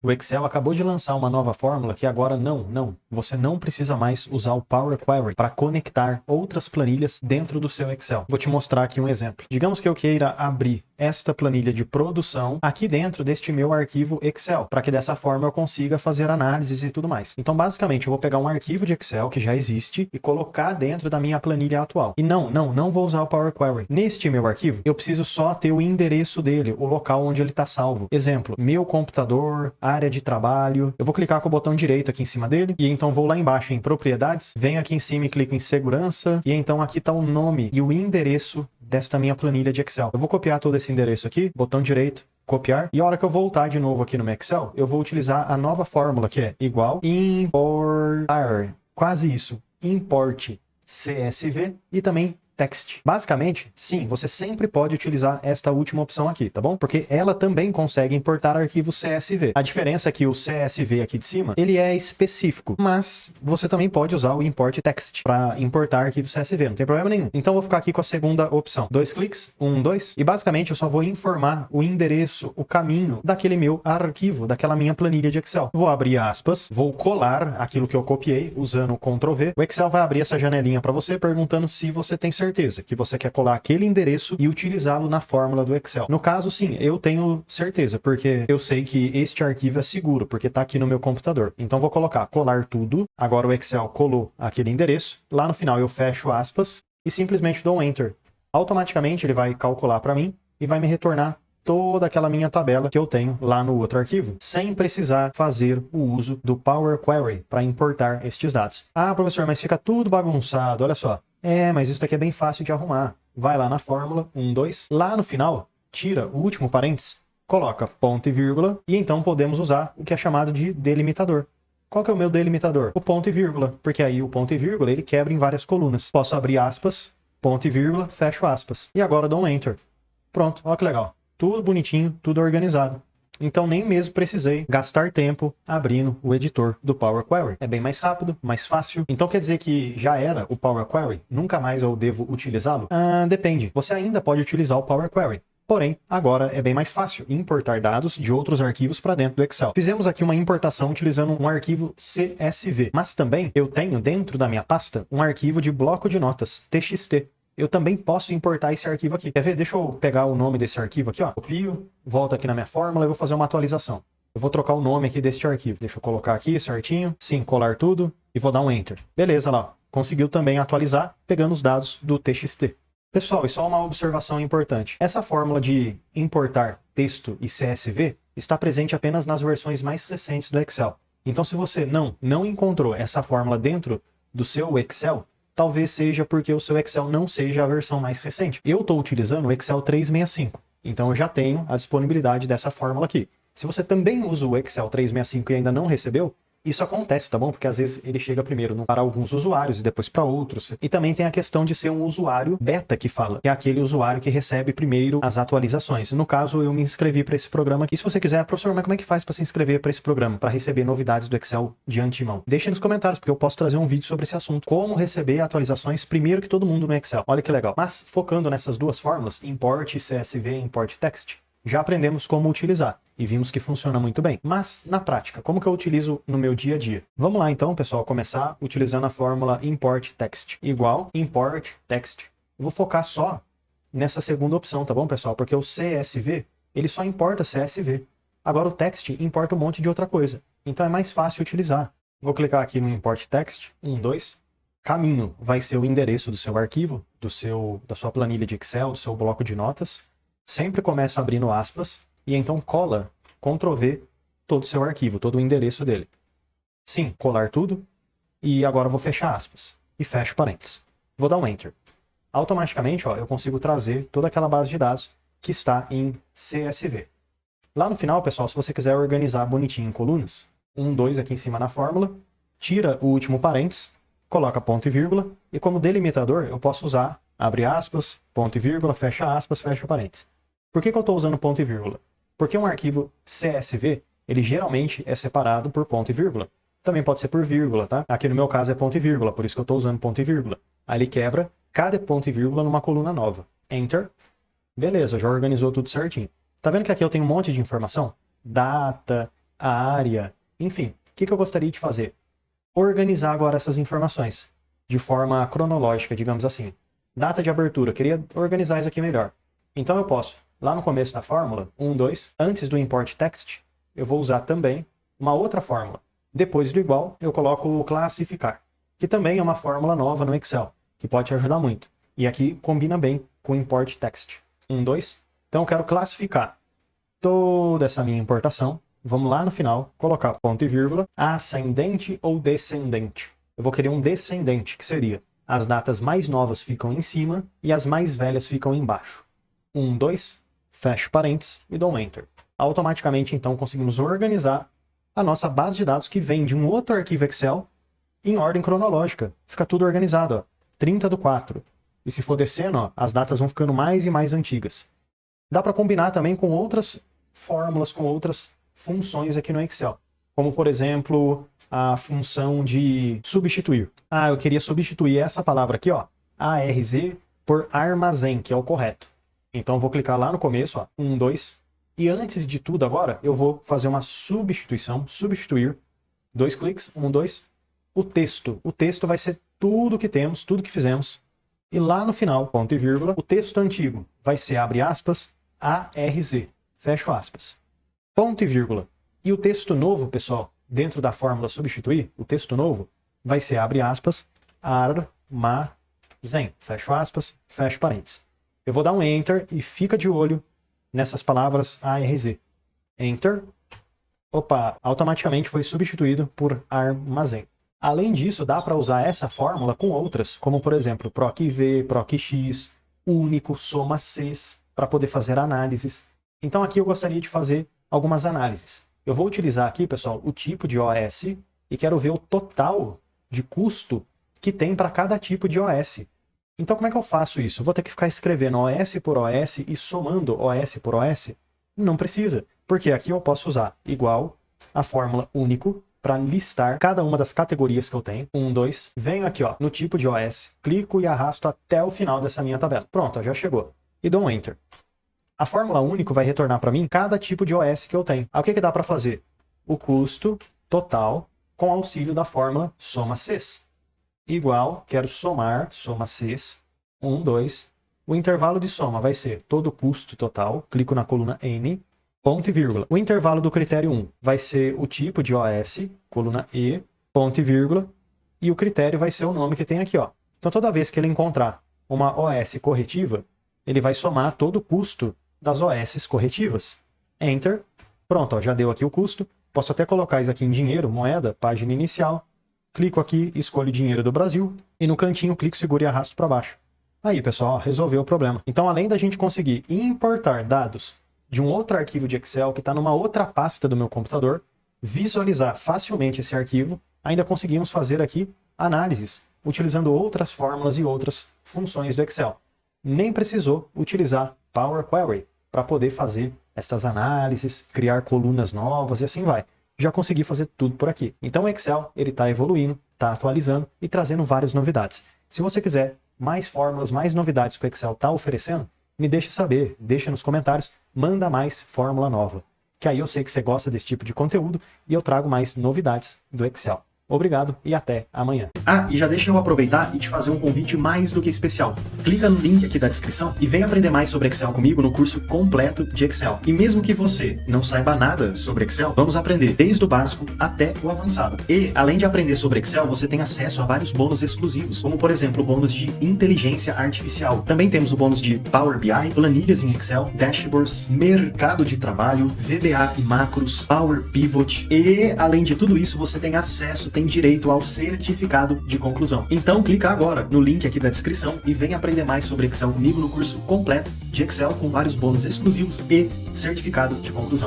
O Excel acabou de lançar uma nova fórmula que agora você não precisa mais usar o Power Query para conectar outras planilhas dentro do seu Excel. Vou te mostrar aqui um exemplo. Digamos que eu queira abrir esta planilha de produção aqui dentro deste meu arquivo Excel, para que dessa forma eu consiga fazer análises e tudo mais. Então, basicamente, eu vou pegar um arquivo de Excel que já existe e colocar dentro da minha planilha atual. E não vou usar o Power Query. Neste meu arquivo, eu preciso só ter o endereço dele, o local onde ele está salvo. Exemplo, meu computador, área de trabalho. Eu vou clicar com o botão direito aqui em cima dele e então vou lá embaixo em propriedades, venho aqui em cima e clico em segurança e então aqui está o nome e o endereço desta minha planilha de Excel. Eu vou copiar todo esse endereço aqui, botão direito, copiar, e a hora que eu voltar de novo aqui no meu Excel, eu vou utilizar a nova fórmula que é igual importar, quase isso, import CSV e também text. Basicamente, sim, você sempre pode utilizar esta última opção aqui, tá bom? Porque ela também consegue importar arquivos CSV. A diferença é que o CSV aqui de cima, ele é específico, mas você também pode usar o import text para importar arquivos CSV, não tem problema nenhum. Então, eu vou ficar aqui com a segunda opção. 2 cliques, 1, 2, e basicamente eu só vou informar o endereço, o caminho daquele meu arquivo, daquela minha planilha de Excel. Vou abrir aspas, vou colar aquilo que eu copiei usando o Ctrl V. O Excel vai abrir essa janelinha para você perguntando se você tem certeza que você quer colar aquele endereço e utilizá-lo na fórmula do Excel. No caso, sim, eu tenho certeza, porque eu sei que este arquivo é seguro, porque está aqui no meu computador. Então, vou colocar colar tudo. Agora o Excel colou aquele endereço. Lá no final eu fecho aspas e simplesmente dou um Enter. Automaticamente ele vai calcular para mim e vai me retornar toda aquela minha tabela que eu tenho lá no outro arquivo, sem precisar fazer o uso do Power Query para importar estes dados. Ah, professor, mas fica tudo bagunçado, olha só. Mas isso aqui é bem fácil de arrumar. Vai lá na fórmula, 1, 2, lá no final, tira o último parênteses, coloca ponto e vírgula, e então podemos usar o que é chamado de delimitador. Qual que é o meu delimitador? O ponto e vírgula, porque aí o ponto e vírgula ele quebra em várias colunas. Posso abrir aspas, ponto e vírgula, fecho aspas. E agora dou um Enter. Pronto, olha que legal. Tudo bonitinho, tudo organizado. Então nem mesmo precisei gastar tempo abrindo o editor do Power Query. É bem mais rápido, mais fácil. Então quer dizer que já era o Power Query? Nunca mais eu devo utilizá-lo? Depende. Você ainda pode utilizar o Power Query. Porém, agora é bem mais fácil importar dados de outros arquivos para dentro do Excel. Fizemos aqui uma importação utilizando um arquivo CSV, mas também eu tenho dentro da minha pasta um arquivo de bloco de notas, TXT. Eu também posso importar esse arquivo aqui. Quer ver? Deixa eu pegar o nome desse arquivo aqui, ó. Copio, volto aqui na minha fórmula e vou fazer uma atualização. Eu vou trocar o nome aqui deste arquivo. Deixa eu colocar aqui certinho. Sim, colar tudo e vou dar um Enter. Beleza, lá. Conseguiu também atualizar, pegando os dados do TXT. Pessoal, e só uma observação importante. Essa fórmula de importar texto e CSV está presente apenas nas versões mais recentes do Excel. Então, se você não encontrou essa fórmula dentro do seu Excel, talvez seja porque o seu Excel não seja a versão mais recente. Eu estou utilizando o Excel 365, então eu já tenho a disponibilidade dessa fórmula aqui. Se você também usa o Excel 365 e ainda não recebeu, isso acontece, tá bom? Porque às vezes ele chega primeiro para alguns usuários e depois para outros. E também tem a questão de ser um usuário beta que fala, que é aquele usuário que recebe primeiro as atualizações. No caso, eu me inscrevi para esse programa aqui. Se você quiser, professor, mas como é que faz para se inscrever para esse programa, para receber novidades do Excel de antemão? Deixe nos comentários, porque eu posso trazer um vídeo sobre esse assunto. Como receber atualizações primeiro que todo mundo no Excel. Olha que legal. Mas focando nessas duas fórmulas, import CSV, import text, já aprendemos como utilizar e vimos que funciona muito bem. Mas, na prática, como que eu utilizo no meu dia a dia? Vamos lá então, pessoal, começar utilizando a fórmula import text igual import text. Eu vou focar só nessa segunda opção, tá bom, pessoal? Porque o CSV, ele só importa CSV. Agora o text importa um monte de outra coisa. Então é mais fácil utilizar. Vou clicar aqui no import text, 1, 2. Caminho vai ser o endereço do seu arquivo, da sua planilha de Excel, do seu bloco de notas. Sempre começa abrindo aspas e então cola, Ctrl V, todo o seu arquivo, todo o endereço dele. Sim, colar tudo. E agora eu vou fechar aspas e fecho parênteses. Vou dar um Enter. Automaticamente, ó, eu consigo trazer toda aquela base de dados que está em CSV. Lá no final, pessoal, se você quiser organizar bonitinho em colunas, 1, 2 aqui em cima na fórmula, tira o último parênteses, coloca ponto e vírgula, e como delimitador eu posso usar, abre aspas, ponto e vírgula, fecha aspas, fecha parênteses. Por que eu estou usando ponto e vírgula? Porque um arquivo CSV, ele geralmente é separado por ponto e vírgula. Também pode ser por vírgula, tá? Aqui no meu caso é ponto e vírgula, por isso que eu estou usando ponto e vírgula. Aí ele quebra cada ponto e vírgula numa coluna nova. Enter. Beleza, já organizou tudo certinho. Tá vendo que aqui eu tenho um monte de informação? Data, a área, enfim. O que eu gostaria de fazer? Organizar agora essas informações de forma cronológica, digamos assim. Data de abertura, queria organizar isso aqui melhor. Então eu posso, lá no começo da fórmula, 1, 2, antes do import text, eu vou usar também uma outra fórmula. Depois do igual, eu coloco o classificar, que também é uma fórmula nova no Excel, que pode te ajudar muito. E aqui combina bem com o import text. 1, 2. Então eu quero classificar toda essa minha importação. Vamos lá no final, colocar ponto e vírgula, ascendente ou descendente. Eu vou querer um descendente, que seria as datas mais novas ficam em cima e as mais velhas ficam embaixo. 1, 2, fecho parênteses e dou um Enter. Automaticamente, então, conseguimos organizar a nossa base de dados que vem de um outro arquivo Excel em ordem cronológica. Fica tudo organizado, ó. 30/4. E se for descendo, ó, as datas vão ficando mais e mais antigas. Dá para combinar também com outras fórmulas, com outras funções aqui no Excel. Como, por exemplo, a função de substituir. Ah, eu queria substituir essa palavra aqui, ó, ARZ, por armazém, que é o correto. Então, eu vou clicar lá no começo, ó, 1, 2, e antes de tudo agora, eu vou fazer uma substituição, substituir, 2 cliques, 1, 2, o texto. O texto vai ser tudo que temos, tudo que fizemos. E lá no final, ponto e vírgula, o texto antigo vai ser, abre aspas, ARZ, fecho aspas. Ponto e vírgula. E o texto novo, pessoal, dentro da fórmula substituir, o texto novo vai ser, abre aspas, armazém, fecho aspas, fecho parênteses. Eu vou dar um Enter e fica de olho nessas palavras ARZ. Enter. Opa, automaticamente foi substituído por armazém. Além disso, dá para usar essa fórmula com outras, como por exemplo, PROC-V, PROC-X, único, soma Cs, para poder fazer análises. Então aqui eu gostaria de fazer algumas análises. Eu vou utilizar aqui, pessoal, o tipo de OS e quero ver o total de custo que tem para cada tipo de OS. Então como é que eu faço isso? Eu vou ter que ficar escrevendo OS por OS e somando OS por OS? Não precisa, porque aqui eu posso usar igual a fórmula único para listar cada uma das categorias que eu tenho. 1, 2, venho aqui ó, no tipo de OS, clico e arrasto até o final dessa minha tabela. Pronto, já chegou. E dou um Enter. A fórmula único vai retornar para mim cada tipo de OS que eu tenho. Aí o que dá para fazer? O custo total com auxílio da fórmula soma Cs. Igual, quero somar, soma Cs, 1, 2. O intervalo de soma vai ser todo o custo total, clico na coluna N, ponto e vírgula. O intervalo do critério 1 vai ser o tipo de OS, coluna E, ponto e vírgula. E o critério vai ser o nome que tem aqui, ó. Então toda vez que ele encontrar uma OS corretiva, ele vai somar todo o custo das OS corretivas. Enter. Pronto, ó, já deu aqui o custo. Posso até colocar isso aqui em dinheiro, moeda, página inicial. Clico aqui, escolho dinheiro do Brasil. E no cantinho, clico, seguro e arrasto para baixo. Aí, pessoal, ó, resolveu o problema. Então, além da gente conseguir importar dados de um outro arquivo de Excel que está numa outra pasta do meu computador, visualizar facilmente esse arquivo, ainda conseguimos fazer aqui análises, utilizando outras fórmulas e outras funções do Excel. Nem precisou utilizar Power Query para poder fazer essas análises, criar colunas novas e assim vai. Já consegui fazer tudo por aqui. Então o Excel ele está evoluindo, está atualizando e trazendo várias novidades. Se você quiser mais fórmulas, mais novidades que o Excel está oferecendo, me deixa saber, deixa nos comentários, manda mais fórmula nova. Que aí eu sei que você gosta desse tipo de conteúdo e eu trago mais novidades do Excel. Obrigado e até amanhã. Ah, e já deixa eu aproveitar e te fazer um convite mais do que especial. Clica no link aqui da descrição e vem aprender mais sobre Excel comigo no curso completo de Excel. E mesmo que você não saiba nada sobre Excel, vamos aprender desde o básico até o avançado. E, além de aprender sobre Excel, você tem acesso a vários bônus exclusivos, como por exemplo o bônus de inteligência artificial. Também temos o bônus de Power BI, planilhas em Excel, dashboards, mercado de trabalho, VBA e macros, Power Pivot. E, além de tudo isso, você tem acesso, tem direito ao certificado de conclusão. Então clica agora no link aqui da descrição e vem aprender mais sobre Excel comigo no curso completo de Excel com vários bônus exclusivos e certificado de conclusão.